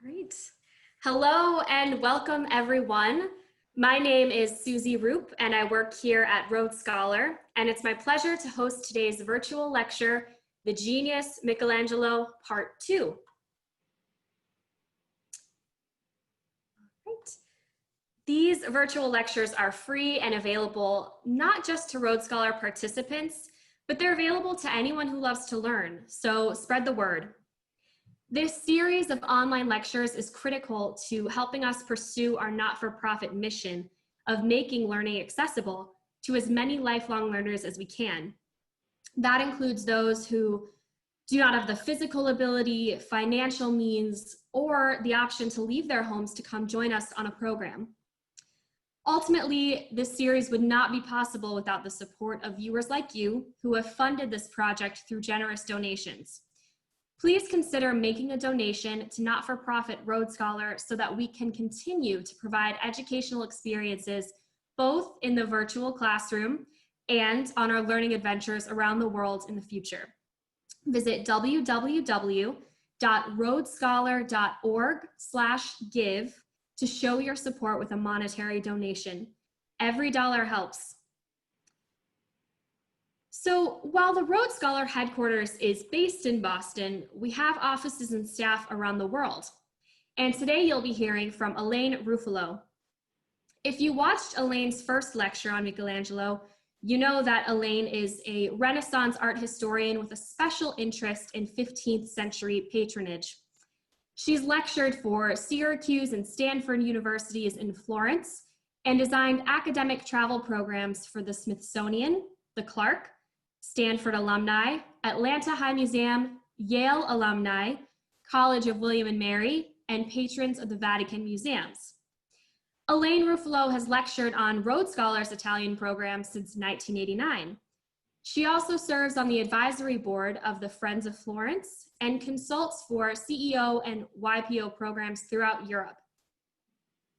Great. Hello and welcome everyone. My name is Susie Roop and I work here at Rhodes Scholar, and it's my pleasure to host today's virtual lecture, The Genius Michelangelo Part 2. Right. These virtual lectures are free and available not just to Rhodes Scholar participants, but they're available to anyone who loves to learn, so spread the word. This series of online lectures is critical to helping us pursue our not-for-profit mission of making learning accessible to as many lifelong learners as we can. That includes those who do not have the physical ability, financial means, or the option to leave their homes to come join us on a program. Ultimately, this series would not be possible without the support of viewers like you who have funded this project through generous donations. Please consider making a donation to not-for-profit Rhodes Scholar so that we can continue to provide educational experiences both in the virtual classroom and on our learning adventures around the world in the future. Visit www.rhodesscholar.org/give to show your support with a monetary donation. Every dollar helps. So while the Rhodes Scholar headquarters is based in Boston, we have offices and staff around the world. And today you'll be hearing from Elaine Ruffolo. If you watched Elaine's first lecture on Michelangelo, you know that Elaine is a Renaissance art historian with a special interest in 15th century patronage. She's lectured for Syracuse and Stanford universities in Florence and designed academic travel programs for the Smithsonian, the Clark, Stanford alumni, Atlanta High Museum, Yale alumni, College of William and Mary, and patrons of the Vatican museums. Elaine Ruffolo has lectured on Rhodes Scholars Italian program since 1989. She also serves on the advisory board of the Friends of Florence and consults for CEO and YPO programs throughout Europe.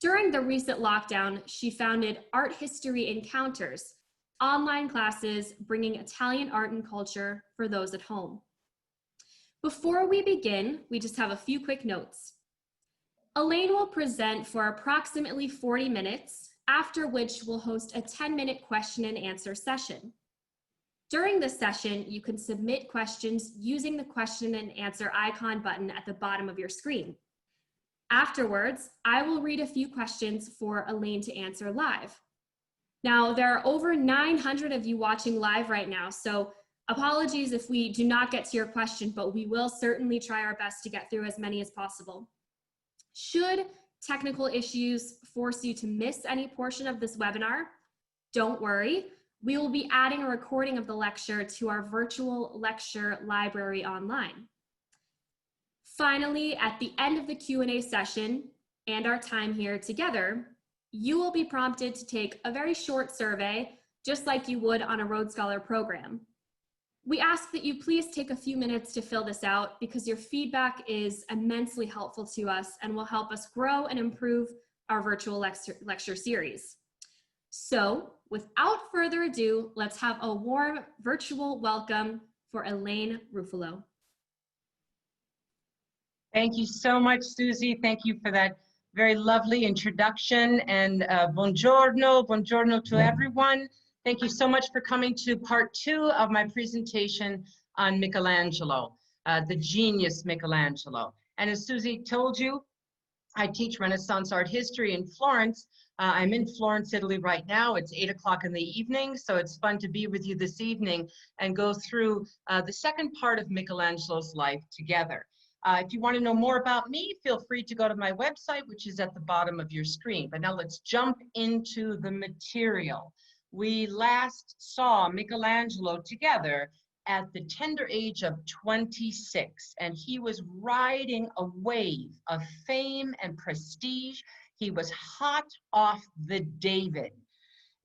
During the recent lockdown, she founded Art History Encounters, online classes bringing Italian art and culture for those at home. Before we begin, we just have a few quick notes. Elaine will present for approximately 40 minutes, after which we'll host a 10-minute question and answer session. During this session, you can submit questions using the question and answer icon button at the bottom of your screen. Afterwards, I will read a few questions for Elaine to answer live. Now, there are over 900 of you watching live right now, so apologies if we do not get to your question, but we will certainly try our best to get through as many as possible. Should technical issues force you to miss any portion of this webinar, don't worry. We will be adding a recording of the lecture to our virtual lecture library online. Finally, at the end of the Q&A session and our time here together, you will be prompted to take a very short survey, just like you would on a Rhodes Scholar program. We ask that you please take a few minutes to fill this out because your feedback is immensely helpful to us and will help us grow and improve our virtual lecture series. So without further ado, let's have a warm virtual welcome for Elaine Ruffolo. Thank you so much, Susie. Thank you for that very lovely introduction, and buongiorno to everyone. Thank you so much for coming to part 2 of my presentation on Michelangelo, the genius Michelangelo. And as Susie told you, I teach Renaissance art history in Florence. I'm in Florence, Italy right now. It's 8 o'clock in the evening, so it's fun to be with you this evening and go through the second part of Michelangelo's life together. If you want to know more about me, feel free to go to my website, which is at the bottom of your screen. But now let's jump into the material. We last saw Michelangelo together at the tender age of 26, and he was riding a wave of fame and prestige. He was hot off the David,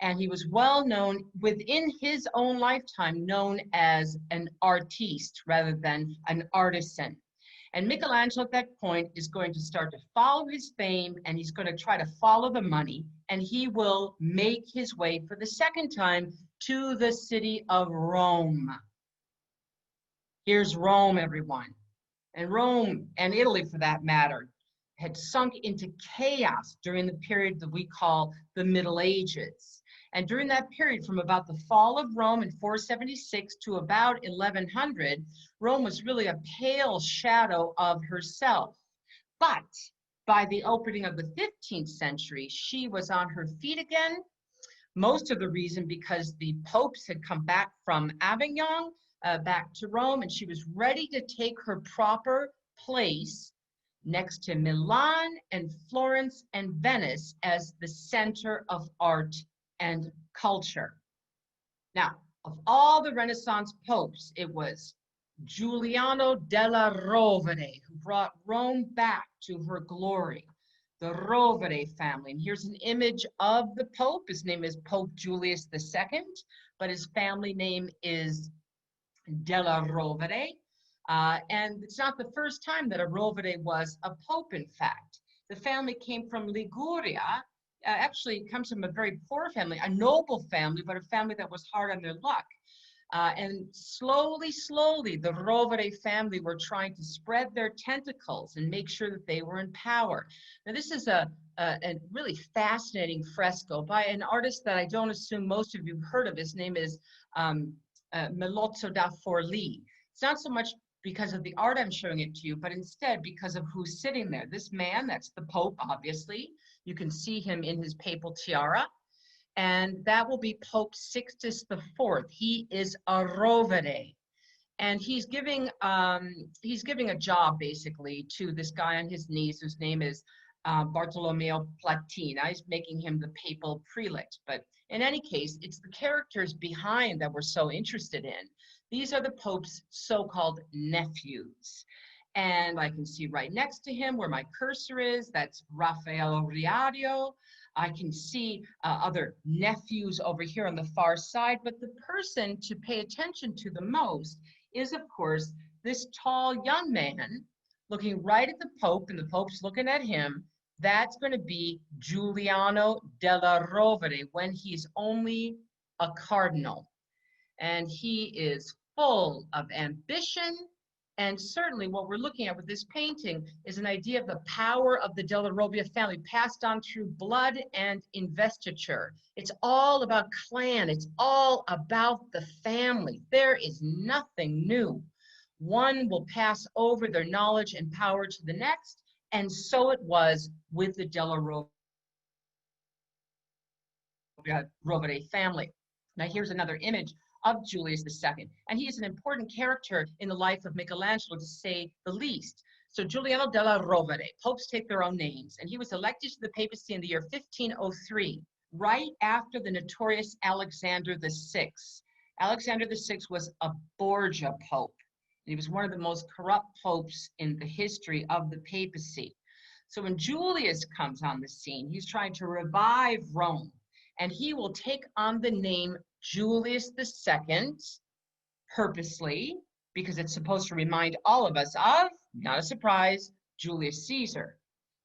and he was well known within his own lifetime, known as an artiste rather than an artisan. And Michelangelo at that point is going to start to follow his fame, and he's going to try to follow the money, and he will make his way for the second time to the city of Rome. Here's Rome, everyone. And Rome, and Italy for that matter, had sunk into chaos during the period that we call the Middle Ages. And during that period, from about the fall of Rome in 476 to about 1100, Rome was really a pale shadow of herself. But by the opening of the 15th century, she was on her feet again. Most of the reason because the popes had come back from Avignon, back to Rome, and she was ready to take her proper place next to Milan and Florence and Venice as the center of art and culture. Now, of all the Renaissance popes, it was Giuliano della Rovere who brought Rome back to her glory. The Rovere family. And here's an image of the Pope. His name is Pope Julius II, but his family name is della Rovere. And it's not the first time that a Rovere was a Pope, in fact. The family came from Liguria. Actually, it comes from a very poor family, a noble family, but a family that was hard on their luck. And slowly, the Rovere family were trying to spread their tentacles and make sure that they were in power. Now, this is a really fascinating fresco by an artist that I don't assume most of you have heard of. His name is Melozzo da Forlì. It's not so much because of the art I'm showing it to you, but instead because of who's sitting there. This man, that's the Pope, obviously. You can see him in his papal tiara. And that will be Pope Sixtus IV. He is a Rovere. And he's giving a job basically to this guy on his knees whose name is Bartolomeo Platina. He's making him the papal prelate. But in any case, it's the characters behind that we're so interested in. These are the Pope's so-called nephews. And I can see right next to him where my cursor is, that's Raffaello Riario. I can see other nephews over here on the far side, but the person to pay attention to the most is, of course, this tall young man looking right at the Pope, and the Pope's looking at him. That's going to be Giuliano della Rovere when he's only a cardinal. And he is full of ambition. And certainly what we're looking at with this painting is an idea of the power of the Della Robbia family passed on through blood and investiture. It's all about clan. It's all about the family. There is nothing new. One will pass over their knowledge and power to the next. And so it was with the Della Rovere family. Now here's another image of Julius II. And he is an important character in the life of Michelangelo, to say the least. So Giuliano della Rovere, popes take their own names, and he was elected to the papacy in the year 1503, right after the notorious Alexander VI. Alexander VI was a Borgia pope. He was one of the most corrupt popes in the history of the papacy. So when Julius comes on the scene, he's trying to revive Rome, and he will take on the name Julius II purposely, because it's supposed to remind all of us of, not a surprise, Julius Caesar.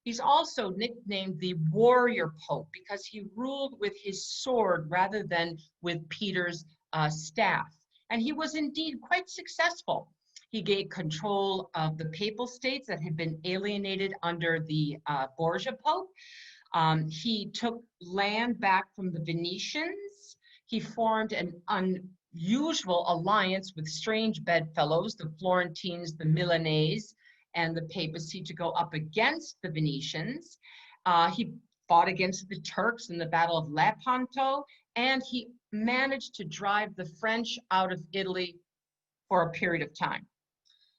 He's also nicknamed the warrior pope because he ruled with his sword rather than with Peter's staff. And he was indeed quite successful. He gained control of the papal states that had been alienated under the Borgia Pope. He took land back from the Venetians. He formed an unusual alliance with strange bedfellows, the Florentines, the Milanese, and the papacy to go up against the Venetians. He fought against the Turks in the Battle of Lepanto, and he managed to drive the French out of Italy for a period of time.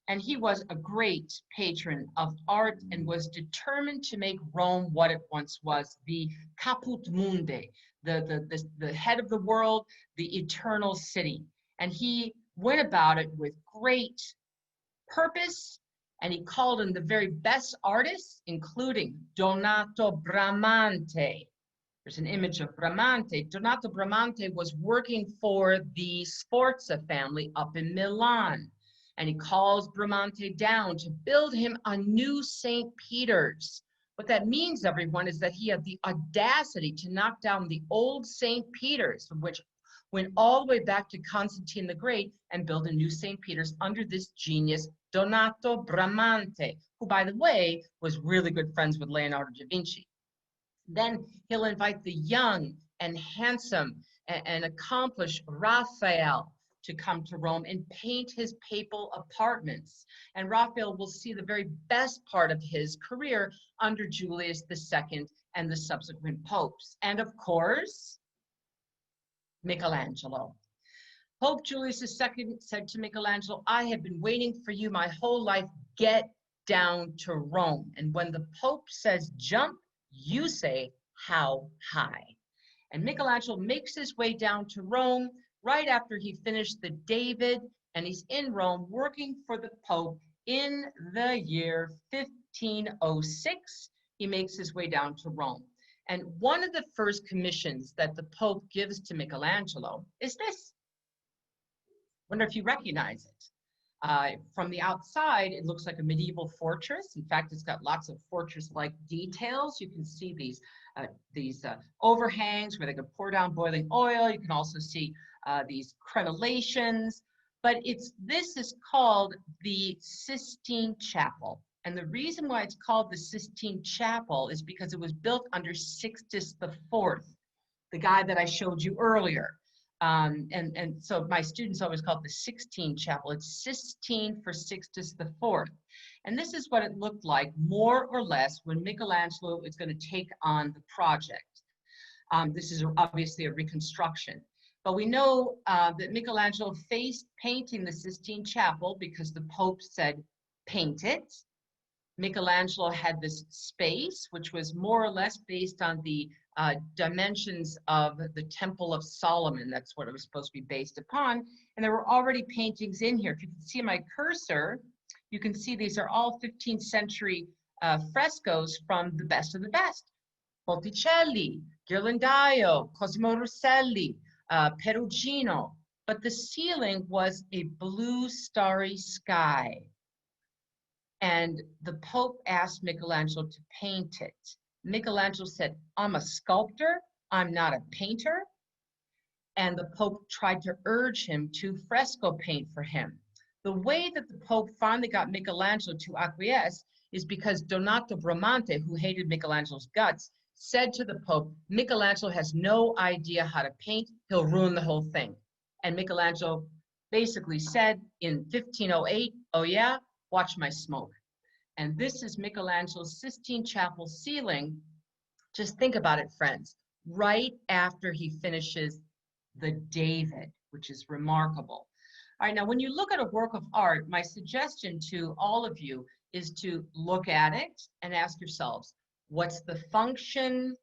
And he was a great patron of art and was determined to make Rome what it once was, the caput mundi, the head of the world, the eternal city. And he went about it with great purpose, and he called in the very best artists, including Donato Bramante. There's an image of Bramante. Donato Bramante was working for the Sforza family up in Milan. And he calls Bramante down to build him a new St. Peter's. What that means, everyone, is that he had the audacity to knock down the old St. Peter's, from which went all the way back to Constantine the Great and built a new St. Peter's under this genius, Donato Bramante, who, by the way, was really good friends with Leonardo da Vinci. Then he'll invite the young and handsome and accomplished Raphael to come to Rome and paint his papal apartments. And Raphael will see the very best part of his career under Julius II and the subsequent popes. And of course, Michelangelo. Pope Julius II said to Michelangelo, "I have been waiting for you my whole life. Get down to Rome." And when the Pope says jump, you say how high. And Michelangelo makes his way down to Rome right after he finished the David, and he's in Rome working for the Pope in the year 1506. He makes his way down to Rome. And one of the first commissions that the Pope gives to Michelangelo is this. Wonder if you recognize it. From the outside, it looks like a medieval fortress. In fact, it's got lots of fortress-like details. You can see these overhangs where they could pour down boiling oil. You can also see these crenellations. But this is called the Sistine Chapel. And the reason why it's called the Sistine Chapel is because it was built under Sixtus IV, the guy that I showed you earlier. And so my students always call it the Sixtine Chapel. It's Sistine for Sixtus IV. And this is what it looked like, more or less, when Michelangelo is going to take on the project. This is obviously a reconstruction. But we know that Michelangelo faced painting the Sistine Chapel because the Pope said, paint it. Michelangelo had this space, which was more or less based on the dimensions of the Temple of Solomon. That's what it was supposed to be based upon. And there were already paintings in here. If you can see my cursor, you can see these are all 15th century frescoes from the best of the best. Botticelli, Ghirlandaio, Cosimo Rosselli, Perugino. But the ceiling was a blue starry sky. And the Pope asked Michelangelo to paint it. Michelangelo said, "I'm a sculptor, I'm not a painter." And the Pope tried to urge him to fresco paint for him. The way that the Pope finally got Michelangelo to acquiesce is because Donato Bramante, who hated Michelangelo's guts, said to the Pope, "Michelangelo has no idea how to paint, he'll ruin the whole thing." And Michelangelo basically said in 1508, "Oh yeah? Watch my smoke." And this is Michelangelo's Sistine Chapel ceiling. Just think about it, friends. Right after he finishes the David, which is remarkable. All right, now when you look at a work of art, my suggestion to all of you is to look at it and ask yourselves, what's the function,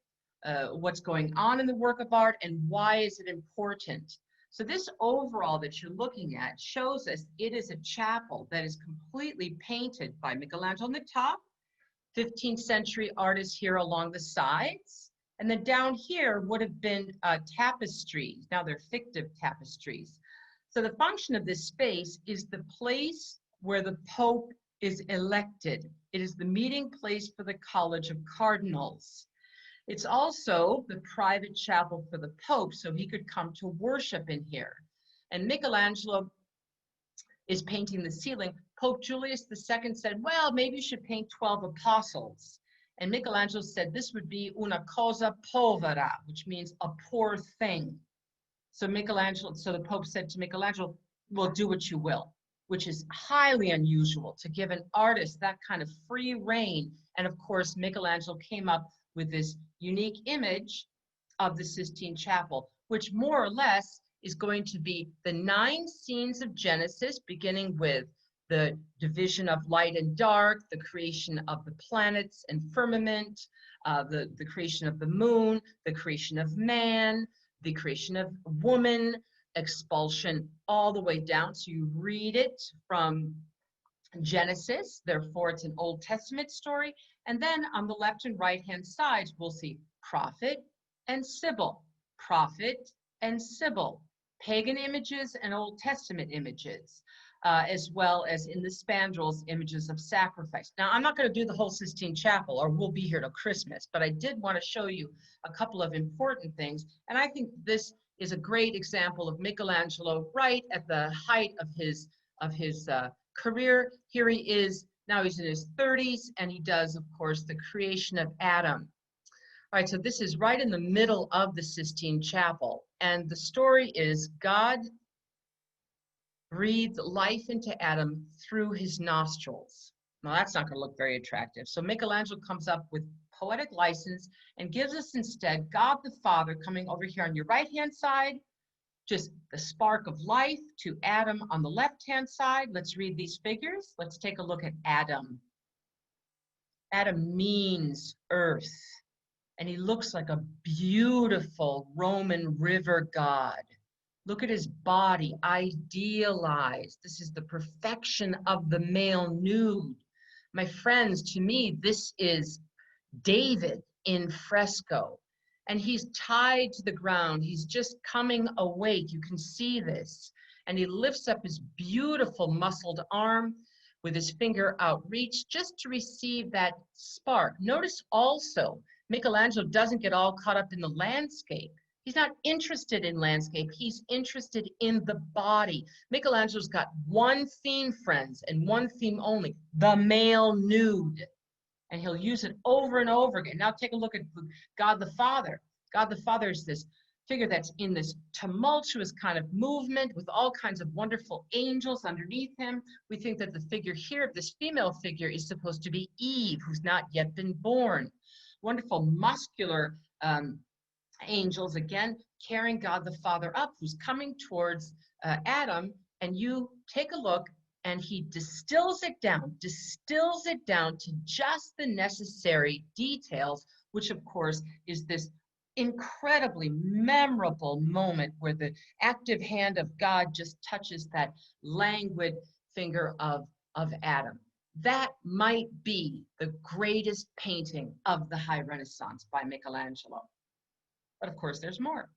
what's going on in the work of art, and why is it important? So this overall that you're looking at shows us it is a chapel that is completely painted by Michelangelo on the top, 15th century artists here along the sides, and then down here would have been tapestries. Now they're fictive tapestries. So the function of this space is the place where the Pope is elected. It is the meeting place for the College of Cardinals. It's also the private chapel for the Pope, so he could come to worship in here. And Michelangelo is painting the ceiling. Pope Julius II said, "Well, maybe you should paint 12 apostles." And Michelangelo said, "This would be una cosa povera," which means a poor thing. So the Pope said to Michelangelo, "Well, do what you will," which is highly unusual to give an artist that kind of free reign. And of course, Michelangelo came up with this unique image of the Sistine Chapel, which more or less is going to be the 9 scenes of Genesis, beginning with the division of light and dark, the creation of the planets and firmament, the creation of the moon, the creation of man, the creation of woman, expulsion, all the way down. So you read it from Genesis, therefore it's an Old Testament story. And then on the left and right hand sides, we'll see prophet and Sibyl, prophet and Sibyl, pagan images and Old Testament images, as well as in the spandrels, images of sacrifice. Now, I'm not going to do the whole Sistine Chapel, or we'll be here till Christmas, but I did want to show you a couple of important things. And I think this is a great example of Michelangelo right at the height of his career. Here he is, now he's in his 30s, and he does, of course, the creation of Adam. All right, so this is right in the middle of the Sistine Chapel, and the story is God breathed life into Adam through his nostrils. Now that's not going to look very attractive. So Michelangelo comes up with poetic license and gives us instead God the Father coming over here on your right-hand side, just the spark of life, to Adam on the left-hand side. Let's read these figures. Let's take a look at Adam. Adam means earth, and he looks like a beautiful Roman river god. Look at his body, idealized. This is the perfection of the male nude. My friends, to me, this is David in fresco, and he's tied to the ground. He's just coming awake. You can see this. And he lifts up his beautiful muscled arm with his finger outreached just to receive that spark. Notice also, Michelangelo doesn't get all caught up in the landscape. He's not interested in landscape. He's interested in the body. Michelangelo's got one theme, friends, and one theme only, the male nude. And he'll use it over and over again. Now take a look at God the Father. God the Father is this figure that's in this tumultuous kind of movement with all kinds of wonderful angels underneath him. We think that the figure here, of this female figure, is supposed to be Eve, who's not yet been born. Wonderful muscular angels, again, carrying God the Father up, who's coming towards Adam. And you take a look, and he distills it down to just the necessary details, which of course is this incredibly memorable moment where the active hand of God just touches that languid finger of Adam. That might be the greatest painting of the High Renaissance by Michelangelo. But of course, there's more.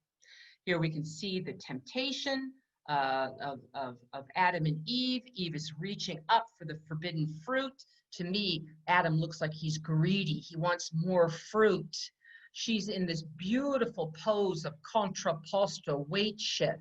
Here we can see the temptation of Adam and Eve. Eve is reaching up for the forbidden fruit. To me, Adam looks like he's greedy. He wants more fruit. She's in this beautiful pose of contrapposto, weight shift.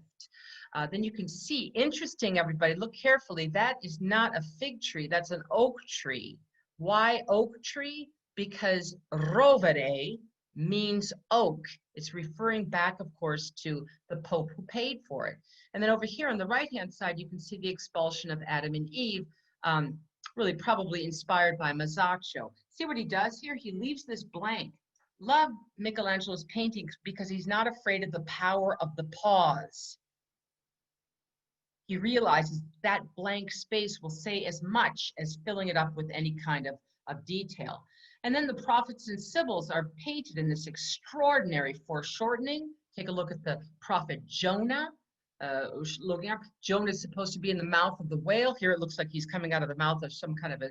Then you can see, interesting, everybody, look carefully, that is not a fig tree, that's an oak tree. Why oak tree? Because rovere means oak. It's referring back, of course, to the Pope who paid for it. And then over here on the right-hand side, you can see the expulsion of Adam and Eve, really probably inspired by Masaccio. See what he does here? He leaves this blank. Love Michelangelo's paintings because he's not afraid of the power of the pause. He realizes that blank space will say as much as filling it up with any kind of detail. And then the prophets and sibyls are painted in this extraordinary foreshortening. Take a look at the prophet Jonah. Looking up, Jonah is supposed to be in the mouth of the whale. Here it looks like he's coming out of the mouth of some kind of a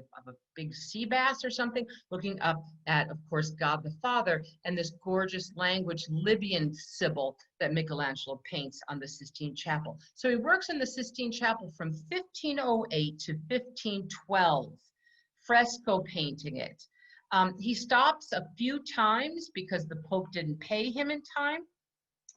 big sea bass or something, looking up at, of course, God the Father, and this gorgeous language Libyan sibyl that Michelangelo paints on the Sistine Chapel. So he works in the Sistine Chapel from 1508 to 1512, fresco painting it. He stops a few times because the Pope didn't pay him in time.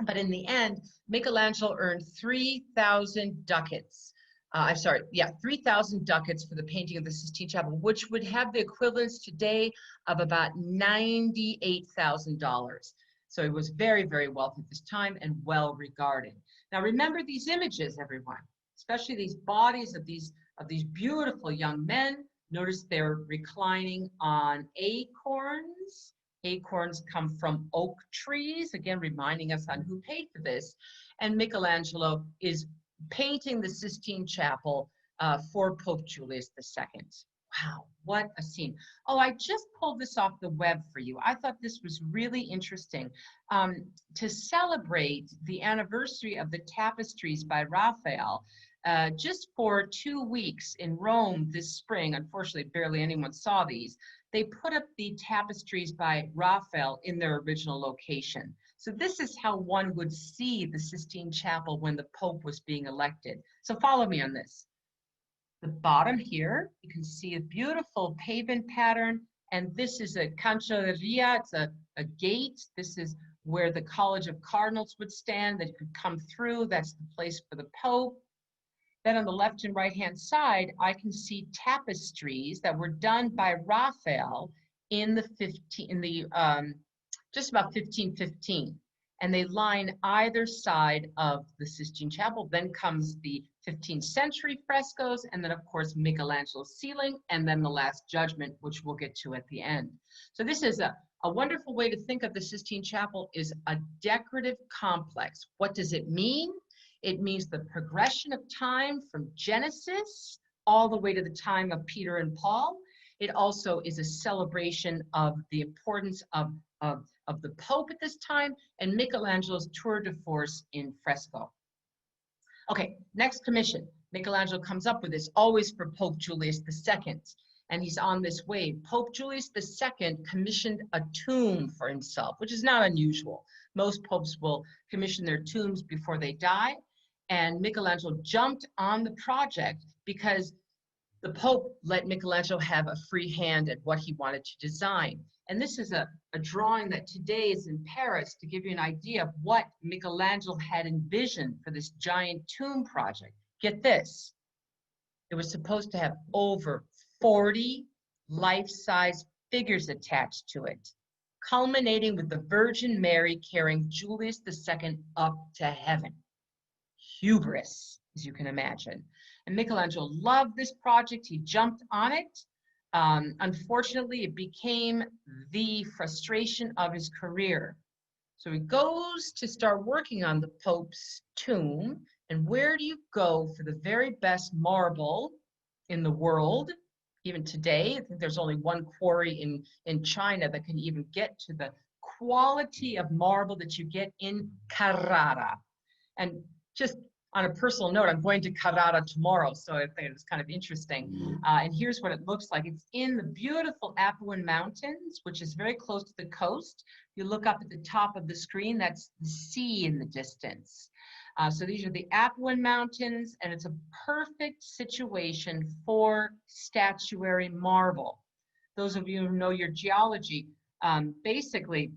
But in the end, Michelangelo earned 3,000 ducats. 3,000 ducats for the painting of the Sistine Chapel, which would have the equivalence today of about $98,000. So he was very, very wealthy at this time and well regarded. Now remember these images, everyone, especially these bodies of these beautiful young men. Notice they're reclining on acorns. Acorns come from oak trees, again, reminding us on who paid for this. And Michelangelo is painting the Sistine Chapel for Pope Julius II. Wow, what a scene. Oh, I just pulled this off the web for you. I thought this was really interesting. To celebrate the anniversary of the tapestries by Raphael, just for 2 weeks in Rome this spring, unfortunately, barely anyone saw these, they put up the tapestries by Raphael in their original location. So this is how one would see the Sistine Chapel when the Pope was being elected. So follow me on this. The bottom here, you can see a beautiful pavement pattern, and this is a cancelleria, it's a gate. This is where the College of Cardinals would stand that could come through. That's the place for the Pope. Then on the left and right-hand side, I can see tapestries that were done by Raphael in the just about 1515. And they line either side of the Sistine Chapel. Then comes the 15th century frescoes, and then of course Michelangelo's ceiling, and then the Last Judgment, which we'll get to at the end. So this is a wonderful way to think of the Sistine Chapel is a decorative complex. What does it mean? It means the progression of time from Genesis all the way to the time of Peter and Paul. It also is a celebration of the importance of the Pope at this time and Michelangelo's tour de force in fresco. Okay, next commission. Michelangelo comes up with this, always for Pope Julius II, and he's on this wave. Pope Julius II commissioned a tomb for himself, which is not unusual. Most popes will commission their tombs before they die, and Michelangelo jumped on the project because the Pope let Michelangelo have a free hand at what he wanted to design. And this is a drawing that today is in Paris to give you an idea of what Michelangelo had envisioned for this giant tomb project. Get this, it was supposed to have over 40 life-size figures attached to it, culminating with the Virgin Mary carrying Julius II up to heaven. Hubris, as you can imagine. And Michelangelo loved this project. He jumped on it. Unfortunately, it became the frustration of his career. So he goes to start working on the Pope's tomb. And where do you go for the very best marble in the world? Even today, I think there's only one quarry in China that can even get to the quality of marble that you get in Carrara. And just on a personal note, I'm going to Carrara tomorrow, so I think it's kind of interesting. And here's what it looks like. It's in the beautiful Apuan Mountains, which is very close to the coast. You look up at the top of the screen, that's the sea in the distance. So these are the Apuan Mountains, and it's a perfect situation for statuary marble. Those of you who know your geology, basically,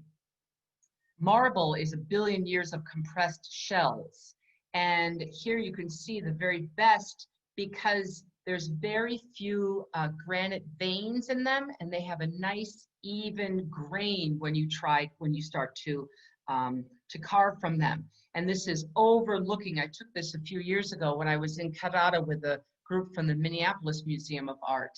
marble is 1 billion years of compressed shells. And here you can see the very best because there's very few granite veins in them, and they have a nice even grain when you start to carve from them. And this is overlooking. I took this a few years ago when I was in Carrara with a group from the Minneapolis Museum of Art.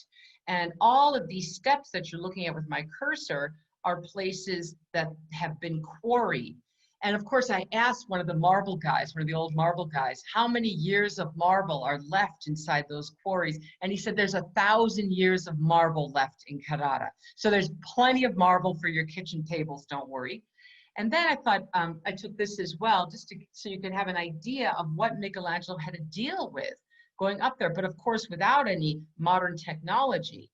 And all of these steps that you're looking at with my cursor are places that have been quarried. And of course, I asked one of the marble guys, one of the old marble guys, how many years of marble are left inside those quarries? And he said, there's 1,000 years of marble left in Carrara. So there's plenty of marble for your kitchen tables, don't worry. And then I thought, I took this as well, just so you can have an idea of what Michelangelo had to deal with going up there. But of course, without any modern technology,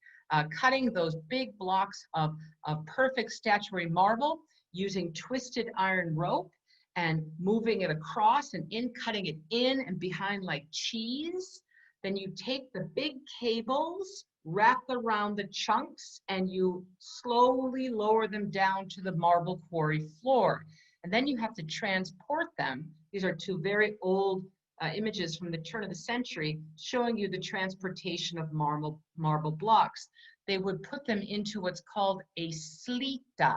cutting those big blocks of perfect statuary marble, using twisted iron rope and moving it across and cutting it in and behind like cheese. Then you take the big cables, wrap around the chunks, and you slowly lower them down to the marble quarry floor. And then you have to transport them. These are two very old images from the turn of the century showing you the transportation of marble blocks. They would put them into what's called a slita.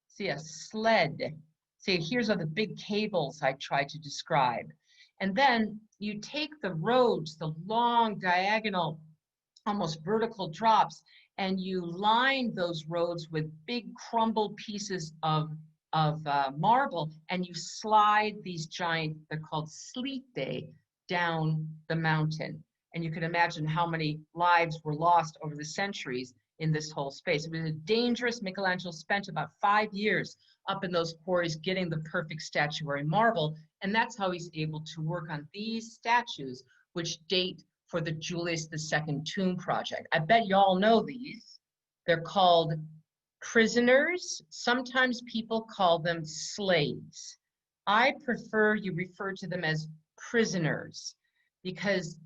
See, a sled. See, here's all the big cables I tried to describe. And then you take the roads, the long diagonal, almost vertical drops, and you line those roads with big crumbled pieces of marble, and you slide these giant, they're called slite, down the mountain. And you can imagine how many lives were lost over the centuries in this whole space. It was dangerous. Michelangelo spent about 5 years up in those quarries getting the perfect statuary marble, and that's how he's able to work on these statues, which date for the Julius II tomb project. I bet you all know these. They're called prisoners. Sometimes people call them slaves. I prefer you refer to them as prisoners because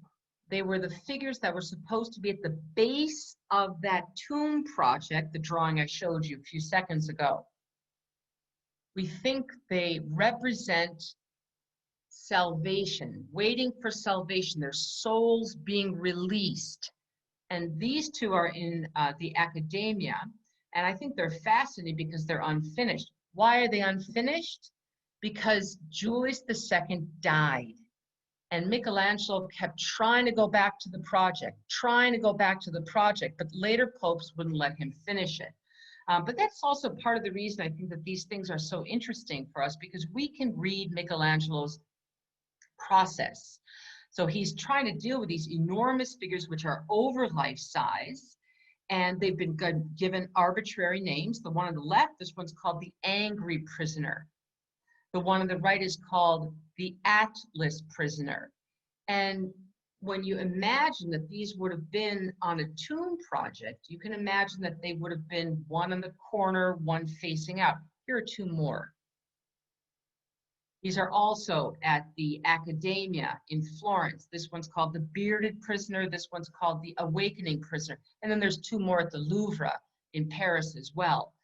they were the figures that were supposed to be at the base of that tomb project, the drawing I showed you a few seconds ago. We think they represent salvation, waiting for salvation, their souls being released. And these two are in the academia. And I think they're fascinating because they're unfinished. Why are they unfinished? Because Julius II died. And Michelangelo kept trying to go back to the project, but later popes wouldn't let him finish it. But that's also part of the reason I think that these things are so interesting for us, because we can read Michelangelo's process. So he's trying to deal with these enormous figures which are over life size, and they've been given arbitrary names. The one on the left, this one's called the Angry Prisoner. The one on the right is called the Atlas Prisoner. And when you imagine that these would have been on a tomb project, you can imagine that they would have been one in the corner, one facing out. Here are two more. These are also at the Academia in Florence. This one's called the Bearded Prisoner. This one's called the Awakening Prisoner. And then there's two more at the Louvre in Paris as well.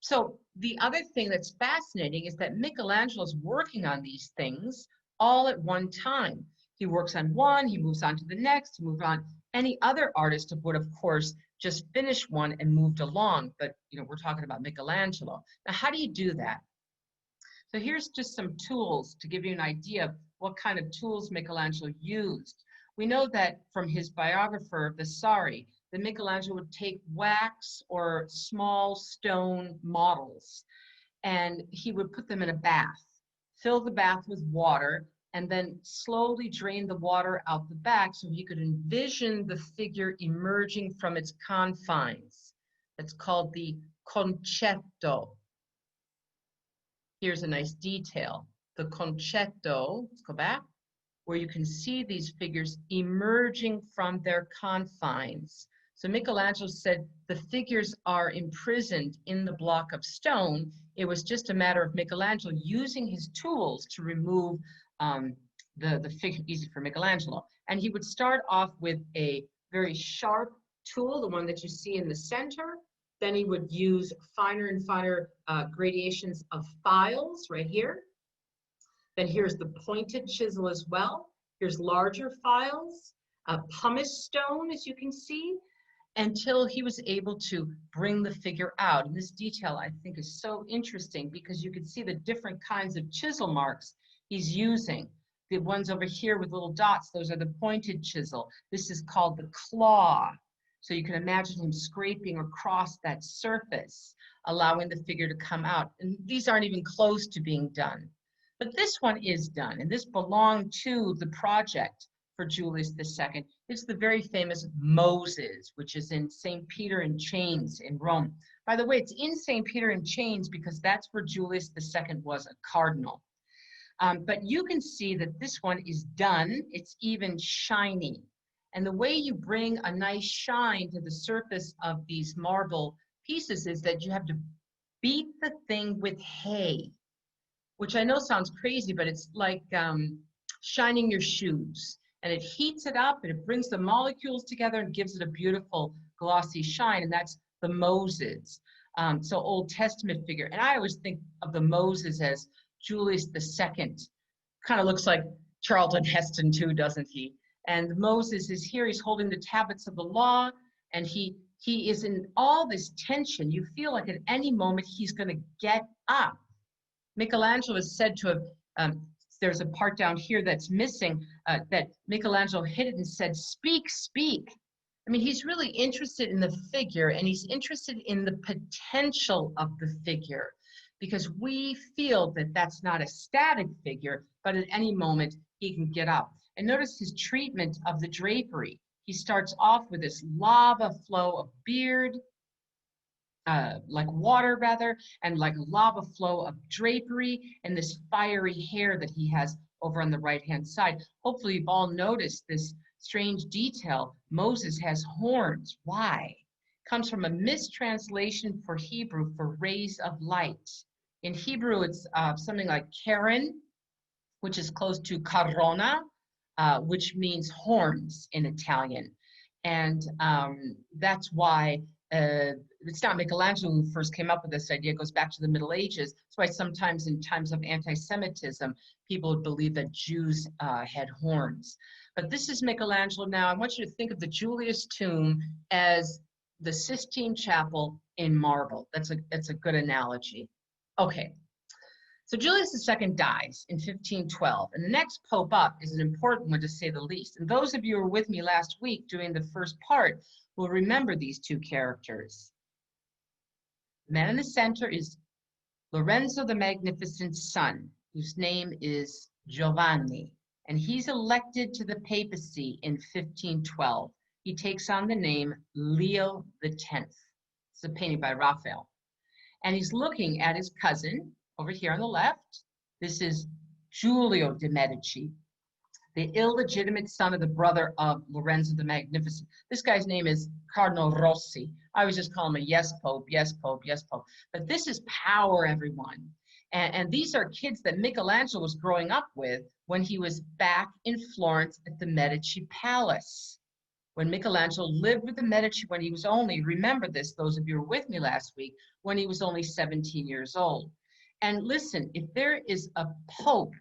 So the other thing that's fascinating is that Michelangelo's working on these things all at one time. He works on one, he moves on to the next, he moves on. Any other artist would, of course, just finish one and moved along. But, we're talking about Michelangelo. Now, how do you do that? So here's just some tools to give you an idea of what kind of tools Michelangelo used. We know that from his biographer, Vasari, that Michelangelo would take wax or small stone models, and he would put them in a bath, fill the bath with water, and then slowly drain the water out the back so he could envision the figure emerging from its confines. That's called the concetto. Here's a nice detail. The concetto, let's go back, where you can see these figures emerging from their confines. So Michelangelo said the figures are imprisoned in the block of stone. It was just a matter of Michelangelo using his tools to remove the figure, easy for Michelangelo. And he would start off with a very sharp tool, the one that you see in the center. Then he would use finer and finer gradations of files right here. Then here's the pointed chisel as well. Here's larger files, pumice stone, as you can see, until he was able to bring the figure out. And this detail, I think, is so interesting because you can see the different kinds of chisel marks he's using. The ones over here with little dots, those are the pointed chisel. This is called the claw. So you can imagine him scraping across that surface, allowing the figure to come out. And these aren't even close to being done. But this one is done, and this belonged to the project for Julius II. It's the very famous Moses, which is in St. Peter in Chains in Rome. By the way, it's in St. Peter in Chains because that's where Julius II was a cardinal. But you can see that this one is done. It's even shiny. And the way you bring a nice shine to the surface of these marble pieces is that you have to beat the thing with hay, which I know sounds crazy, but it's like shining your shoes. And it heats it up and it brings the molecules together and gives it a beautiful glossy shine. And that's the Moses, so Old Testament figure. And I always think of the Moses as Julius II. Kind of looks like Charlton Heston too, doesn't he? And Moses is here, he's holding the tablets of the law, and he is in all this tension. You feel like at any moment he's going to get up. Michelangelo is said to have, there's a part down here that's missing, that Michelangelo hit it and said, "Speak, speak." I mean, he's really interested in the figure, and he's interested in the potential of the figure, because we feel that that's not a static figure, but at any moment he can get up. And notice his treatment of the drapery. He starts off with this lava flow of beard, like water rather, and like a lava flow of drapery, and this fiery hair that he has over on the right-hand side. Hopefully you've all noticed this strange detail. Moses has horns. Why? It comes from a mistranslation for Hebrew for rays of light. In Hebrew, it's something like Karen, which is close to Corona, which means horns in Italian. And that's why it's not Michelangelo who first came up with this idea. It goes back to the Middle Ages. That's why sometimes in times of anti-Semitism, people would believe that Jews had horns. But this is Michelangelo now. I want you to think of the Julius tomb as the Sistine Chapel in marble. That's a good analogy. Okay. So Julius II dies in 1512, and the next pope up is an important one to say the least. And those of you who were with me last week doing the first part will remember these two characters. The man in the center is Lorenzo the Magnificent's son, whose name is Giovanni, and he's elected to the papacy in 1512. He takes on the name Leo X. It's a painting by Raphael. And he's looking at his cousin over here on the left. This is Giulio de' Medici, the illegitimate son of the brother of Lorenzo the Magnificent. This guy's name is Cardinal Rossi. I always just call him a yes pope, yes pope, yes pope. But this is power, everyone. And these are kids that Michelangelo was growing up with when he was back in Florence at the Medici Palace. When Michelangelo lived with the Medici when he was only, remember this, those of you who were with me last week, when he was only 17 years old. And listen, if there is a pope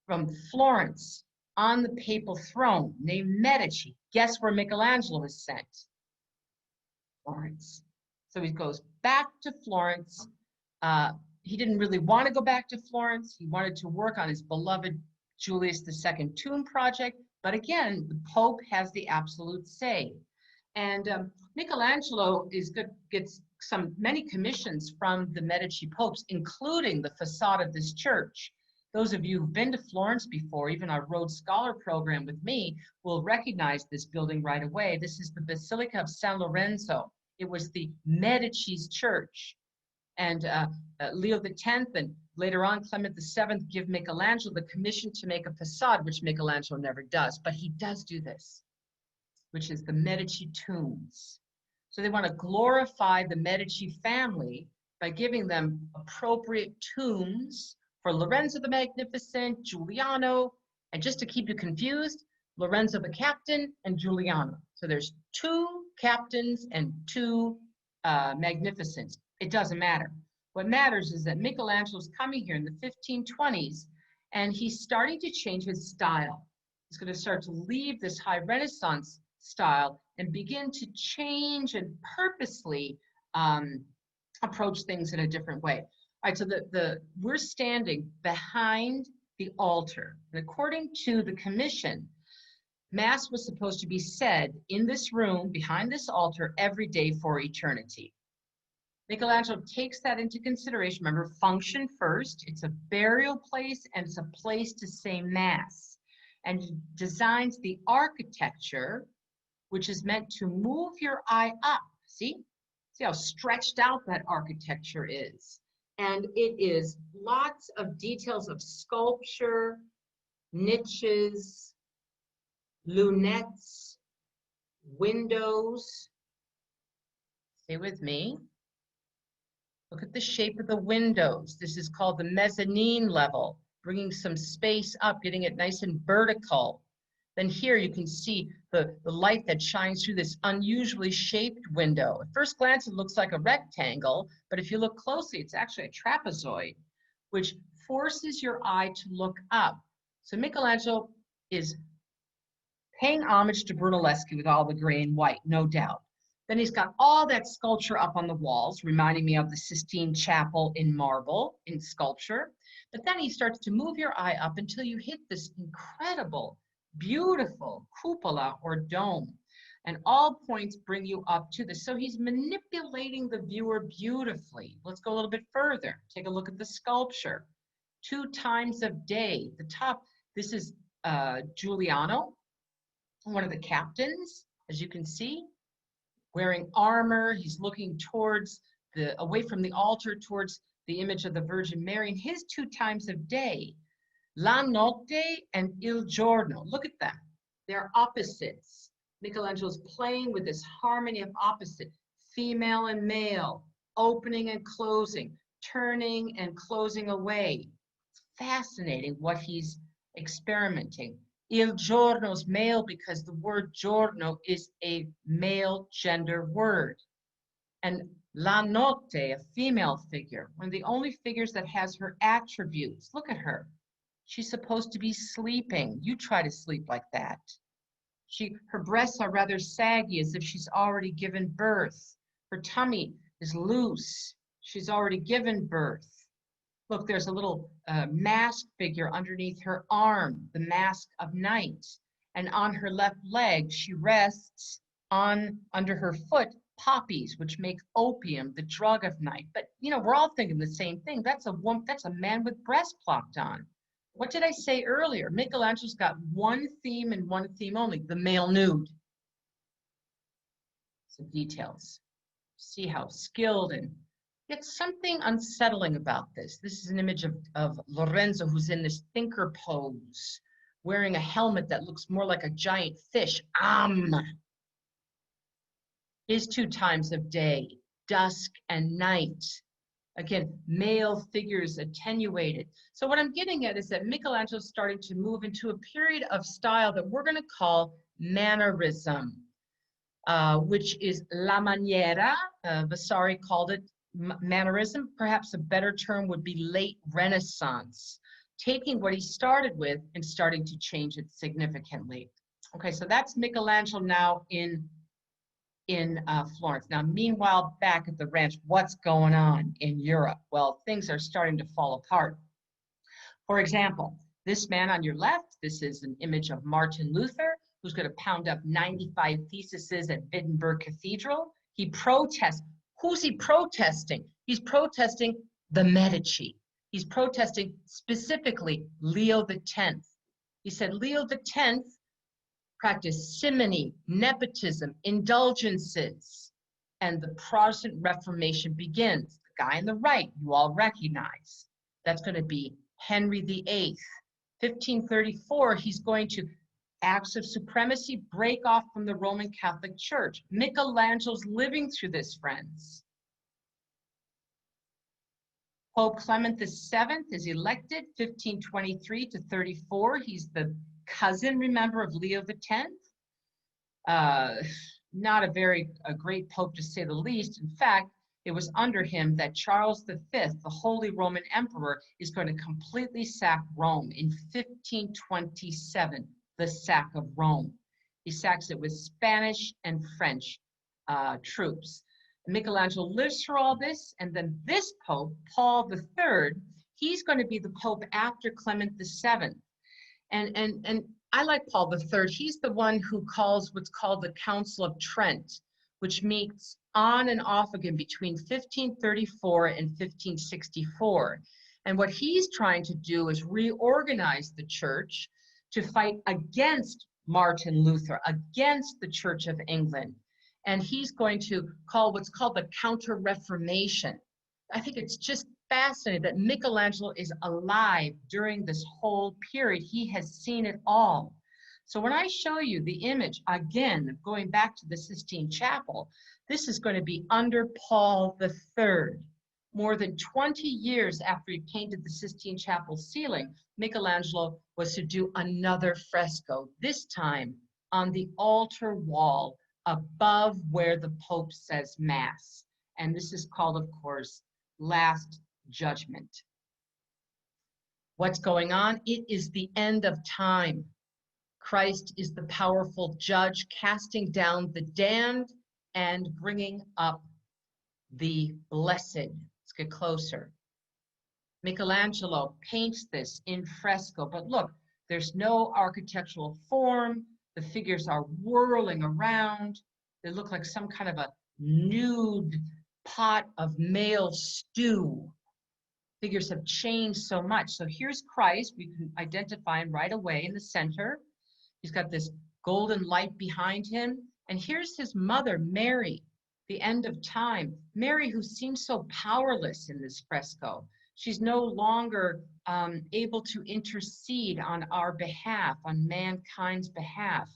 from Florence on the papal throne named Medici, guess where Michelangelo is sent? Florence. So he goes back to Florence. He didn't really want to go back to Florence. He wanted to work on his beloved Julius II tomb project. But again, the Pope has the absolute say. And Michelangelo gets many commissions from the Medici popes, including the facade of this church. Those of you who've been to Florence before, even our Rhodes Scholar program with me, will recognize this building right away. This is the Basilica of San Lorenzo. It was the Medici's church. And Leo X and later on Clement VII give Michelangelo the commission to make a facade, which Michelangelo never does, but he does do this, which is the Medici tombs. So they want to glorify the Medici family by giving them appropriate tombs for Lorenzo the Magnificent, Giuliano, and just to keep you confused, Lorenzo the captain and Giuliano. So there's two captains and two magnificents. It doesn't matter. What matters is that Michelangelo's coming here in the 1520s, and he's starting to change his style. He's going to start to leave this high Renaissance style and begin to change and purposely approach things in a different way. All right, so we're standing behind the altar. And according to the commission, Mass was supposed to be said in this room behind this altar every day for eternity. Michelangelo takes that into consideration. Remember, function first. It's a burial place and it's a place to say Mass. And he designs the architecture, which is meant to move your eye up. See how stretched out that architecture is. And it is lots of details of sculpture, niches, lunettes, windows. Stay with me. Look at the shape of the windows. This is called the mezzanine level, bringing some space up, getting it nice and vertical. Then here you can see the light that shines through this unusually shaped window. At first glance, it looks like a rectangle, but if you look closely, it's actually a trapezoid, which forces your eye to look up. So Michelangelo is paying homage to Brunelleschi with all the gray and white, no doubt. Then he's got all that sculpture up on the walls, reminding me of the Sistine Chapel in marble, in sculpture. But then he starts to move your eye up until you hit this incredible, beautiful cupola or dome. And all points bring you up to this. So he's manipulating the viewer beautifully. Let's go a little bit further. Take a look at the sculpture. 2 times of day. The top, this is Giuliano, one of the captains, as you can see, wearing armor. He's looking towards away from the altar, towards the image of the Virgin Mary. And his 2 times of day, La Notte and Il Giorno. Look at them. They're opposites. Michelangelo's playing with this harmony of opposite, female and male, opening and closing, turning and closing away. It's fascinating what he's experimenting. Il Giorno's male because the word giorno is a male gender word. And La Notte, a female figure, one of the only figures that has her attributes. Look at her. She's supposed to be sleeping. You try to sleep like that. Her breasts are rather saggy, as if she's already given birth. Her tummy is loose. She's already given birth. Look, there's a little mask figure underneath her arm, the mask of night. And on her left leg, she rests under her foot, poppies, which make opium the drug of night. But, you know, we're all thinking the same thing. That's a man with breast plopped on. What did I say earlier? Michelangelo's got one theme and one theme only, the male nude. Some details. See how skilled, and yet something unsettling about this. This is an image of Lorenzo, who's in this thinker pose, wearing a helmet that looks more like a giant fish. His two times of day, dusk and night. Again, male figures attenuated. So what I'm getting at is that Michelangelo's starting to move into a period of style that we're going to call mannerism, which is la maniera. Vasari called it mannerism. Perhaps a better term would be late Renaissance, taking what he started with and starting to change it significantly. Okay, so that's Michelangelo now in Florence. Now, meanwhile, back at the ranch, what's going on in Europe? Well, things are starting to fall apart. For example, this man on your left, this is an image of Martin Luther, who's going to pound up 95 theses at Wittenberg Cathedral. He protests. Who's he protesting? He's protesting the Medici. He's protesting specifically Leo X. He said Leo X practiced simony, nepotism, indulgences, and the Protestant Reformation begins. The guy on the right, you all recognize. That's going to be Henry VIII. 1534, he's going to acts of supremacy, break off from the Roman Catholic Church. Michelangelo's living through this, friends. Pope Clement VII is elected 1523 to 34. He's the cousin, remember, of Leo X. Not a great pope, to say the least. In fact, it was under him that Charles V, the Holy Roman Emperor, is going to completely sack Rome in 1527, the sack of Rome. He sacks it with Spanish and French troops. Michelangelo lives through all this, and then this pope, Paul III, he's going to be the pope after Clement VII. And I like Paul III. He's the one who calls what's called the Council of Trent, which meets on and off again between 1534 and 1564. And what he's trying to do is reorganize the church to fight against Martin Luther, against the Church of England. And he's going to call what's called the Counter-Reformation. I think it's just fascinating that Michelangelo is alive during this whole period. He has seen it all. So when I show you the image, again, going back to the Sistine Chapel, this is going to be under Paul III. More than 20 years after he painted the Sistine Chapel ceiling, Michelangelo was to do another fresco, this time on the altar wall above where the Pope says Mass. And this is called, of course, Last Judgment. What's going on? It is the end of time. Christ is the powerful judge, casting down the damned and bringing up the blessed. Let's get closer. Michelangelo paints this in fresco, but look, there's no architectural form. The figures are whirling around. They look like some kind of a nude pot of male stew. Figures have changed so much. So here's Christ. We can identify him right away in the center. He's got this golden light behind him. And here's his mother, Mary, the end of time. Mary, who seems so powerless in this fresco. She's no longer able to intercede on our behalf, on mankind's behalf.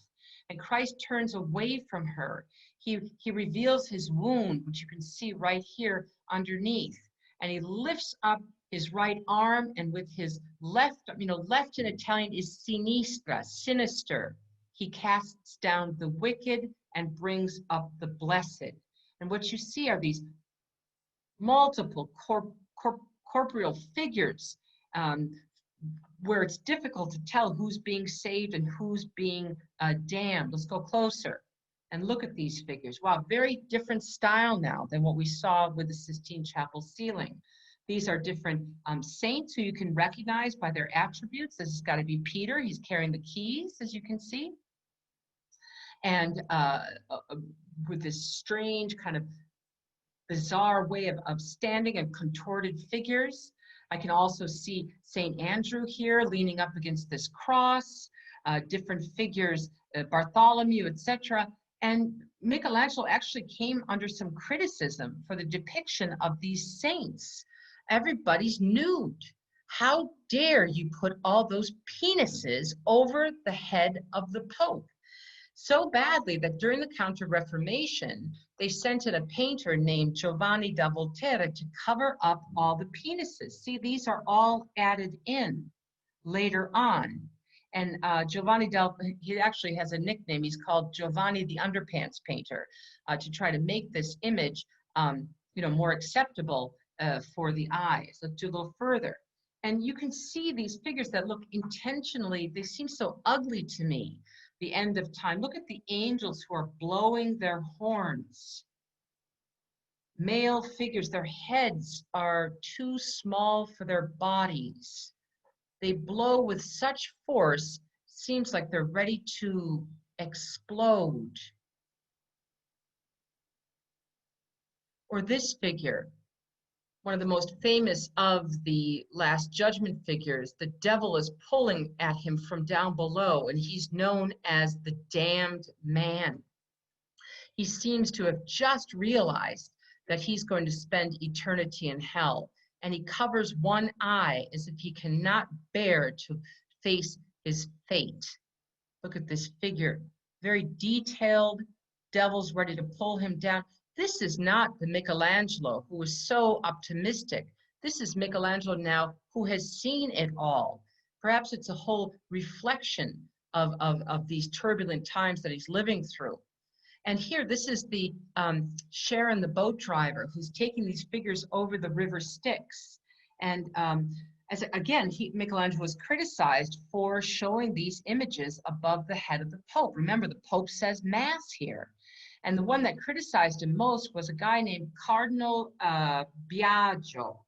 And Christ turns away from her. He reveals his wound, which you can see right here underneath. And he lifts up his right arm, and with his left, left in Italian is sinistra, sinister. He casts down the wicked and brings up the blessed. And what you see are these multiple corporeal figures, where it's difficult to tell who's being saved and who's being damned. Let's go closer and look at these figures. Wow, very different style now than what we saw with the Sistine Chapel ceiling. These are different saints who you can recognize by their attributes. This has got to be Peter. He's carrying the keys, as you can see. And with this strange kind of bizarre way of standing and contorted figures. I can also see St. Andrew here leaning up against this cross, different figures, Bartholomew, etc. And Michelangelo actually came under some criticism for the depiction of these saints. Everybody's nude. How dare you put all those penises over the head of the Pope? So badly that during the Counter-Reformation, they sent in a painter named Giovanni da Volterra to cover up all the penises. See, these are all added in later on. And he actually has a nickname. He's called Giovanni the Underpants Painter, to try to make this image more acceptable for the eyes. Let's do a little further. And you can see these figures that look intentionally, they seem so ugly to me. The end of time. Look at the angels who are blowing their horns. Male figures, their heads are too small for their bodies. They blow with such force, seems like they're ready to explode. Or this figure, one of the most famous of the Last Judgment figures. The devil is pulling at him from down below, and he's known as the damned man. He seems to have just realized that he's going to spend eternity in hell, and he covers one eye as if he cannot bear to face his fate. Look at this figure, very detailed, devil's ready to pull him down. This is not the Michelangelo who was so optimistic. This is Michelangelo now who has seen it all. Perhaps it's a whole reflection of these turbulent times that he's living through. And here, this is the Sharon, the boat driver, who's taking these figures over the river Styx. And Michelangelo was criticized for showing these images above the head of the Pope. Remember, the Pope says Mass here. And the one that criticized him most was a guy named Cardinal Biagio.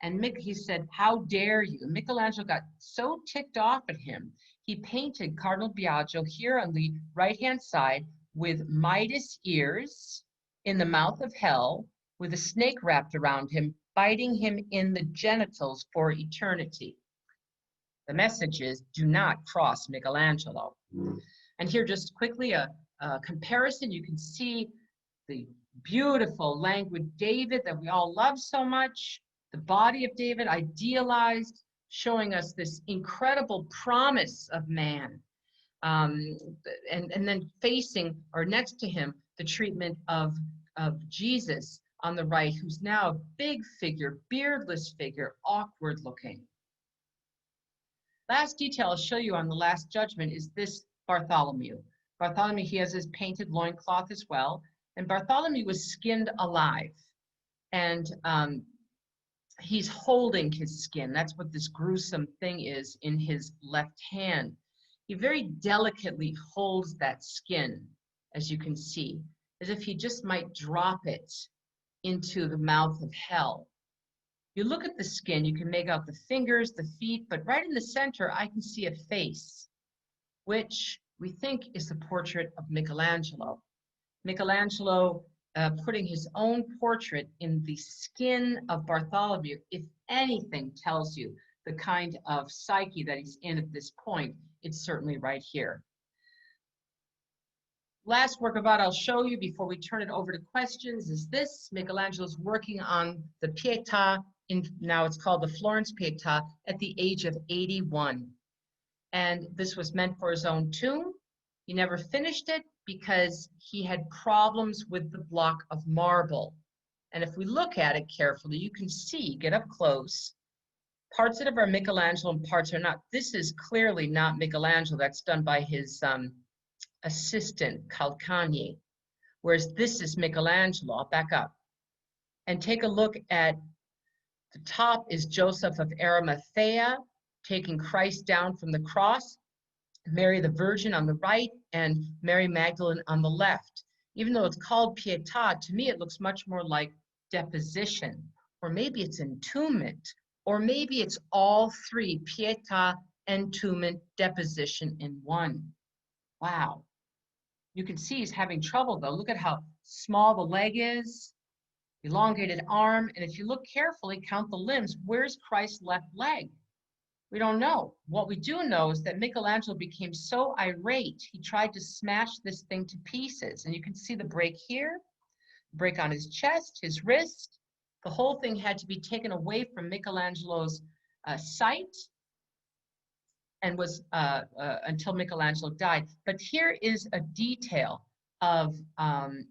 And he said, "How dare you?" And Michelangelo got so ticked off at him, he painted Cardinal Biagio here on the right-hand side with Midas ears in the mouth of hell, with a snake wrapped around him, biting him in the genitals for eternity. The message is, do not cross Michelangelo. And here, just quickly, a comparison. You can see the beautiful languid David that we all love so much, the body of David idealized, showing us this incredible promise of man. And then facing or next to him, the treatment of Jesus on the right, who's now a big figure, beardless figure, awkward looking. Last detail I'll show you on the Last Judgment is this Bartholomew. Bartholomew, he has his painted loincloth as well. And Bartholomew was skinned alive. And he's holding his skin. That's what this gruesome thing is in his left hand. He very delicately holds that skin, as you can see, as if he just might drop it into the mouth of hell. You look at the skin, you can make out the fingers, the feet, but right in the center, I can see a face, which we think is the portrait of Michelangelo. Michelangelo putting his own portrait in the skin of Bartholomew, if anything tells you the kind of psyche that he's in at this point, it's certainly right here. Last work of art I'll show you before we turn it over to questions is this. Michelangelo's working on the Pietà, now it's called the Florence Pietà, at the age of 81. And this was meant for his own tomb. He never finished it because he had problems with the block of marble. And if we look at it carefully, you can see, get up close, parts of it are Michelangelo and parts are not. This is clearly not Michelangelo. That's done by his assistant, Calcagni. whereas this is Michelangelo. I'll back up and take a look at the top is Joseph of Arimathea taking Christ down from the cross, Mary the Virgin on the right, and Mary Magdalene on the left. Even though it's called Pietà, to me it looks much more like deposition, or maybe it's entombment, or maybe it's all three, Pietà, entombment, deposition in one. Wow. You can see he's having trouble though. Look at how small the leg is, elongated arm, and if you look carefully, count the limbs. Where's Christ's left leg? We don't know. What we do know is that Michelangelo became so irate, he tried to smash this thing to pieces. And you can see the break here, break on his chest, his wrist. The whole thing had to be taken away from Michelangelo's sight and was until Michelangelo died. But here is a detail of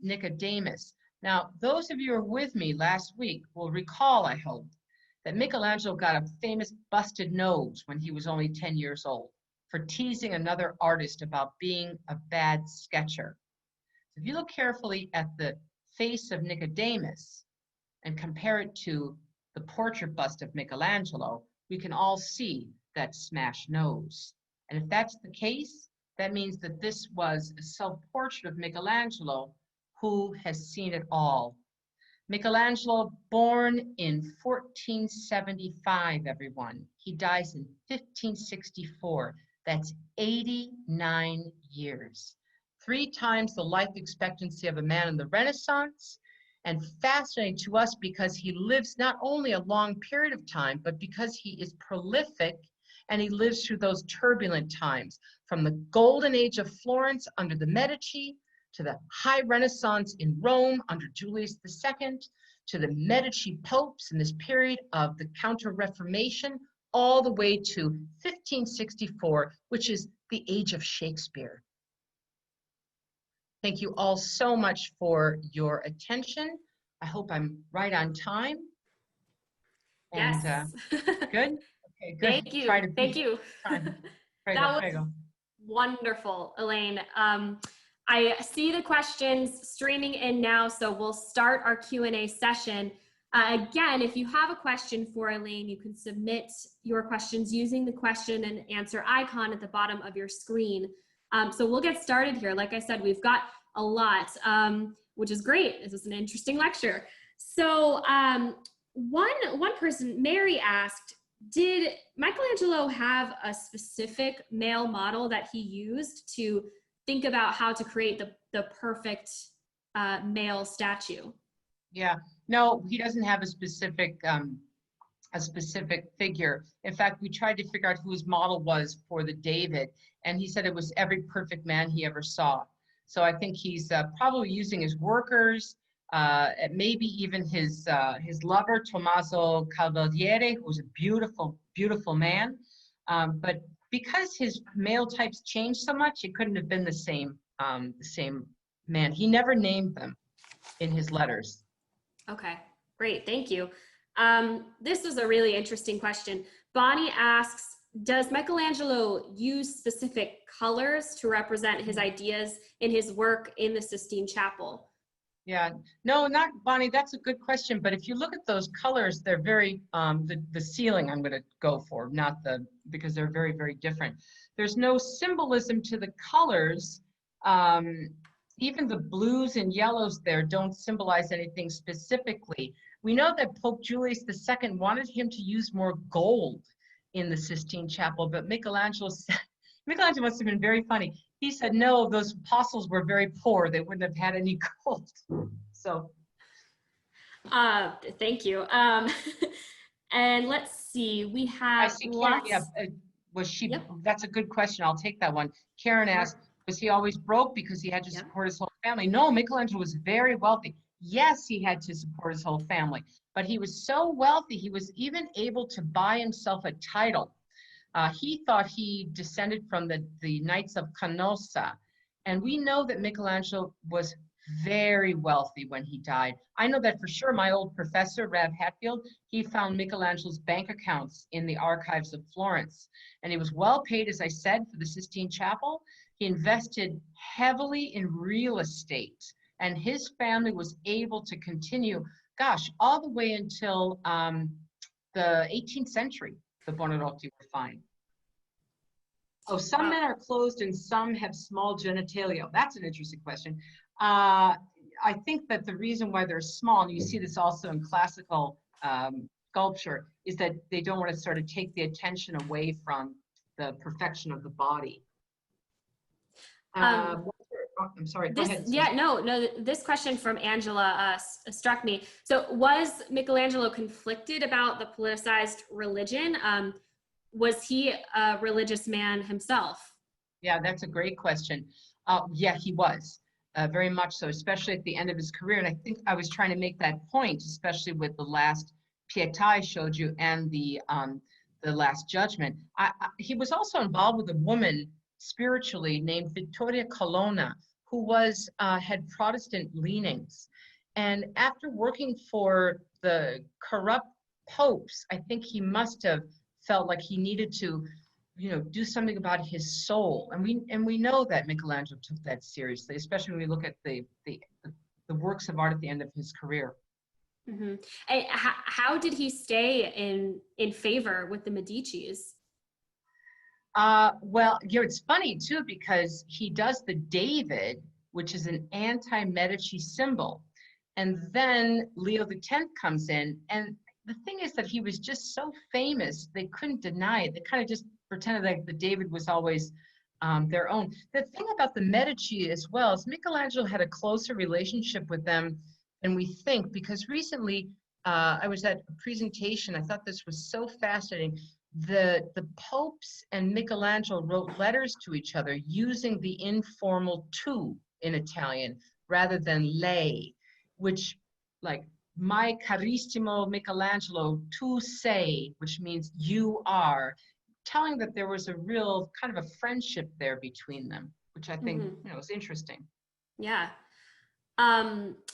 Nicodemus. Now, those of you who were with me last week will recall, I hope, that Michelangelo got a famous busted nose when he was only 10 years old for teasing another artist about being a bad sketcher. If you look carefully at the face of Nicodemus and compare it to the portrait bust of Michelangelo, we can all see that smashed nose. And if that's the case, that means that this was a self-portrait of Michelangelo who has seen it all. Michelangelo, born in 1475, everyone. He dies in 1564. That's 89 years. 3 times the life expectancy of a man in the Renaissance, and fascinating to us because he lives not only a long period of time, but because he is prolific and he lives through those turbulent times, from the golden age of Florence under the Medici, to the high Renaissance in Rome under Julius II, to the Medici popes in this period of the Counter-Reformation, all the way to 1564, which is the age of Shakespeare. Thank you all so much for your attention. I hope I'm right on time. And, Yes. good? Okay, good. Thank you. Thank you. That was wonderful, Elaine. I see the questions streaming in now, so we'll start our Q&A session. Again, if you have a question for Elaine, you can submit your questions using the question and answer icon at the bottom of your screen. So we'll get started here. Like I said, we've got a lot, which is great. This is an interesting lecture. So one person, Mary, asked, did Michelangelo have a specific male model that he used to think about how to create the perfect male statue? Yeah, no, he doesn't have a specific figure. In fact, we tried to figure out who his model was for the David, and he said it was every perfect man he ever saw. So I think he's probably using his workers, maybe even his lover, Tommaso Cavaliere, who was a beautiful, beautiful man. But because his male types changed so much, it couldn't have been the same man. He never named them in his letters. Okay, great, thank you. This is a really interesting question. Bonnie asks, does Michelangelo use specific colors to represent his ideas in his work in the Sistine Chapel? Yeah, no, not Bonnie, that's a good question. But if you look at those colors, they're very, the ceiling I'm gonna go for, not because they're very, very different. There's no symbolism to the colors. Even the blues and yellows there don't symbolize anything specifically. We know that Pope Julius II wanted him to use more gold in the Sistine Chapel, but Michelangelo must have been very funny. He said, no, those apostles were very poor. They wouldn't have had any gold. So. Thank you. And let's see, we have lots. Karen, yeah, was she, Yep. That's a good question. I'll take that one. Karen asked, was he always broke because he had to support his whole family? No, Michelangelo was very wealthy. Yes, he had to support his whole family, but he was so wealthy, he was even able to buy himself a title. He thought he descended from the Knights of Canossa, and we know that Michelangelo was very wealthy when he died. I know that for sure. My old professor, Rav Hatfield, he found Michelangelo's bank accounts in the archives of Florence, and he was well paid, as I said, for the Sistine Chapel. He invested heavily in real estate And his family was able to continue, gosh, all the way until the 18th century, the Buonarroti were fine. Oh, some men are closed and some have small genitalia. That's an interesting question. I think that the reason why they're small, and you see this also in classical sculpture, is that they don't want to sort of take the attention away from the perfection of the body. I'm sorry, go ahead. Yeah, no, this question from Angela struck me. So was Michelangelo conflicted about the politicized religion? Was he a religious man himself? Yeah, that's a great question. Yeah, he was very much so, especially at the end of his career. And I think I was trying to make that point, especially with the last Pietà I showed you and the Last Judgment. He was also involved with a woman spiritually named Vittoria Colonna, who was had Protestant leanings. And after working for the corrupt popes, I think he must have felt like he needed to, do something about his soul. And we know that Michelangelo took that seriously, especially when we look at the works of art at the end of his career. Mm-hmm. And how did he stay in favor with the Medicis? Well, it's funny too, because he does the David, which is an anti-Medici symbol. And then Leo X comes in, and the thing is that he was just so famous, they couldn't deny it. They kind of just pretended like the David was always their own. The thing about the Medici as well is Michelangelo had a closer relationship with them than we think, because recently I was at a presentation. I thought this was so fascinating. The popes and Michelangelo wrote letters to each other using the informal tu in Italian rather than lei, which, like, my carissimo Michelangelo, tu sei, which means you are, telling that there was a real kind of a friendship there between them, which I think is interesting. Yeah.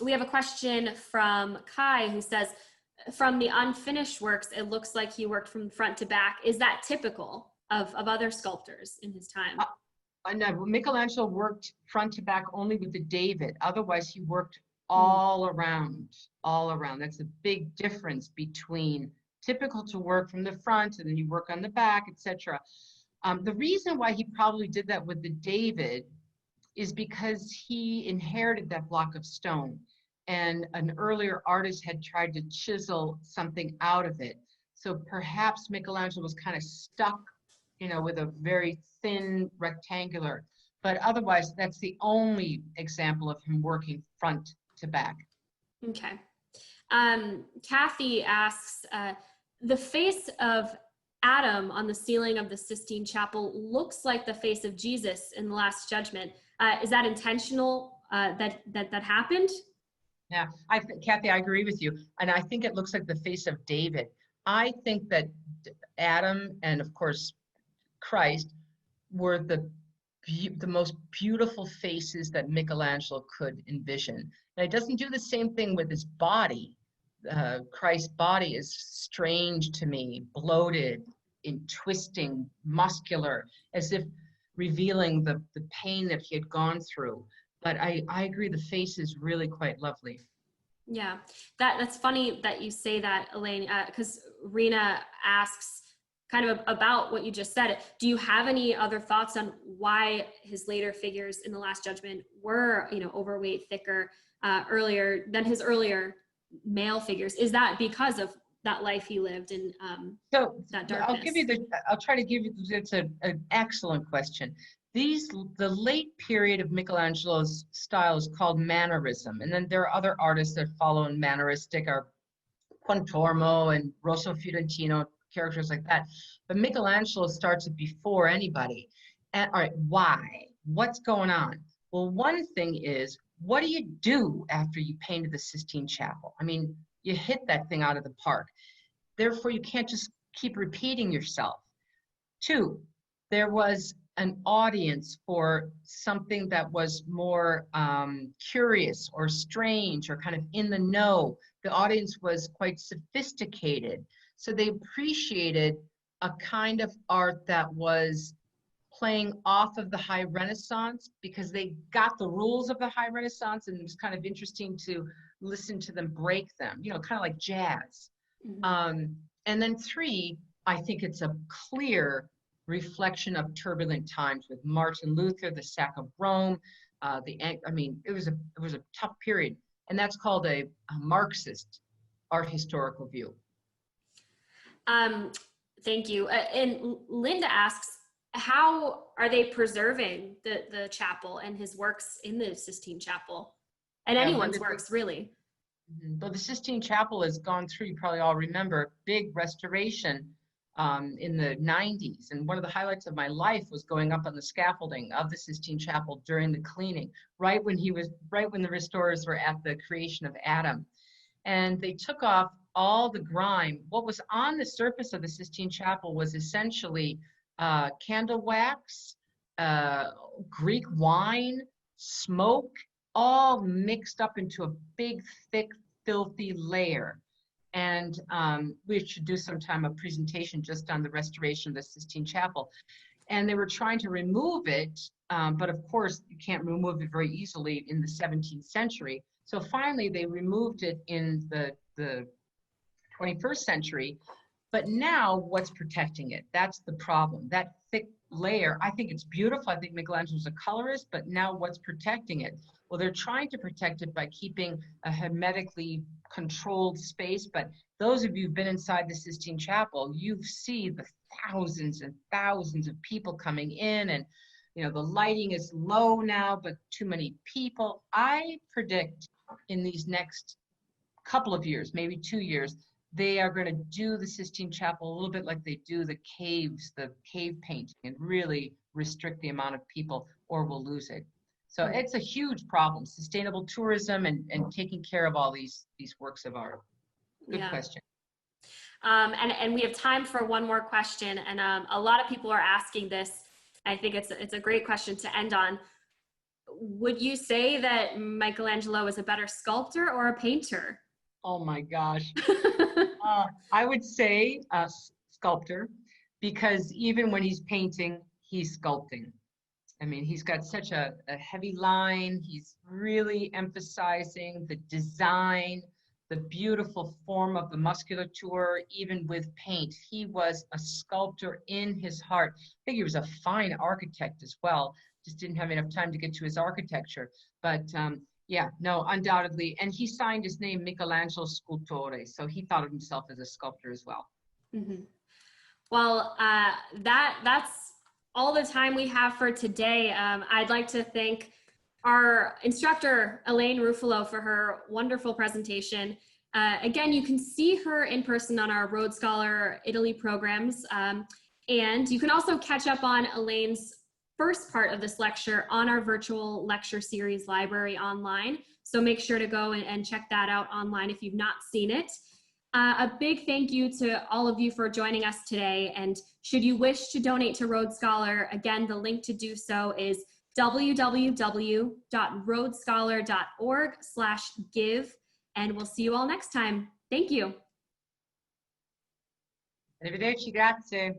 We have a question from Kai who says, from the unfinished works, it looks like he worked from front to back. Is that typical of other sculptors in his time? No, Michelangelo worked front to back only with the David. Otherwise, he worked all around. That's a big difference between typical to work from the front and then you work on the back, etc. The reason why he probably did that with the David is because he inherited that block of stone, and an earlier artist had tried to chisel something out of it. So perhaps Michelangelo was kind of stuck, with a very thin rectangular, but otherwise that's the only example of him working front to back. Okay. Kathy asks, the face of Adam on the ceiling of the Sistine Chapel looks like the face of Jesus in the Last Judgment. Is that intentional that happened? Yeah, Kathy, I agree with you. And I think it looks like the face of David. I think that Adam and, of course, Christ were the most beautiful faces that Michelangelo could envision. Now, he doesn't do the same thing with his body. Christ's body is strange to me, bloated, twisting, muscular, as if revealing the pain that he had gone through. But I agree, the face is really quite lovely. Yeah, that's funny that you say that, Elaine, because Rena asks kind of about what you just said. Do you have any other thoughts on why his later figures in the Last Judgment were, overweight, thicker, earlier than his earlier male figures? Is that because of that life he lived in that darkness? I'll try to give you, it's an excellent question. The late period of Michelangelo's style is called mannerism. And then there are other artists that follow in manneristic, are Pontormo and Rosso Fiorentino, characters like that. But Michelangelo starts it before anybody. And all right, why? What's going on? Well, one thing is, what do you do after you painted the Sistine Chapel? I mean, you hit that thing out of the park. Therefore, you can't just keep repeating yourself. Two, there was an audience for something that was more curious or strange or kind of in the know. The audience was quite sophisticated. So they appreciated a kind of art that was playing off of the High Renaissance because they got the rules of the High Renaissance, and it's kind of interesting to listen to them break them, you know, kind of like jazz. And then three, I think it's a clear reflection of turbulent times with Martin Luther, the sack of Rome. I mean, it was a tough period, and that's called a Marxist art historical view. Thank you. And Linda asks, how are they preserving the chapel and his works in the Sistine Chapel? And Yeah, anyone's works, really. But the Sistine Chapel has gone through, you probably all remember, big restoration in the 90s. And one of the highlights of my life was going up on the scaffolding of the Sistine Chapel during the cleaning, right when the restorers were at the creation of Adam. And they took off all the grime. What was on the surface of the Sistine Chapel was essentially candle wax, Greek wine, smoke, all mixed up into a big, thick, filthy layer. And we should do sometime a presentation just on the restoration of the Sistine Chapel. And they were trying to remove it, but of course you can't remove it very easily in the 17th century. So finally they removed it in the 21st century. But now what's protecting it? That's the problem. That thick layer, I think it's beautiful. I think Michelangelo's a colorist, but now what's protecting it? Well, they're trying to protect it by keeping a hermetically controlled space. But those of you who've been inside the Sistine Chapel, you see the thousands and thousands of people coming in, and you know the lighting is low now, but too many people. I predict in these next couple of years, maybe 2 years, they are going to do the Sistine Chapel a little bit like they do the caves, the cave painting, and really restrict the amount of people, or we'll lose it. So it's a huge problem, sustainable tourism and taking care of all these works of art. Good question. And we have time for one more question. And a lot of people are asking this. I think it's a great question to end on. Would you say that Michelangelo is a better sculptor or a painter? Oh my gosh. I would say a sculptor, because even when he's painting, he's sculpting. I mean, he's got such a heavy line. He's really emphasizing the design, the beautiful form of the musculature, even with paint. He was a sculptor in his heart. I think he was a fine architect as well. Just didn't have enough time to get to his architecture. But yeah, no, undoubtedly. And he signed his name Michelangelo Scultore. So he thought of himself as a sculptor as well. Mm-hmm. Well, that's all the time we have for today. I'd like to thank our instructor, Elaine Ruffolo, for her wonderful presentation. Again, you can see her in person on our Rhodes Scholar Italy programs. And you can also catch up on Elaine's first part of this lecture on our virtual lecture series library online. So make sure to go and check that out online if you've not seen it. A big thank you to all of you for joining us today. And should you wish to donate to Rhodes Scholar, again, the link to do so is www.rhodesscholar.org/give. And we'll see you all next time. Thank you. Arrivederci, grazie.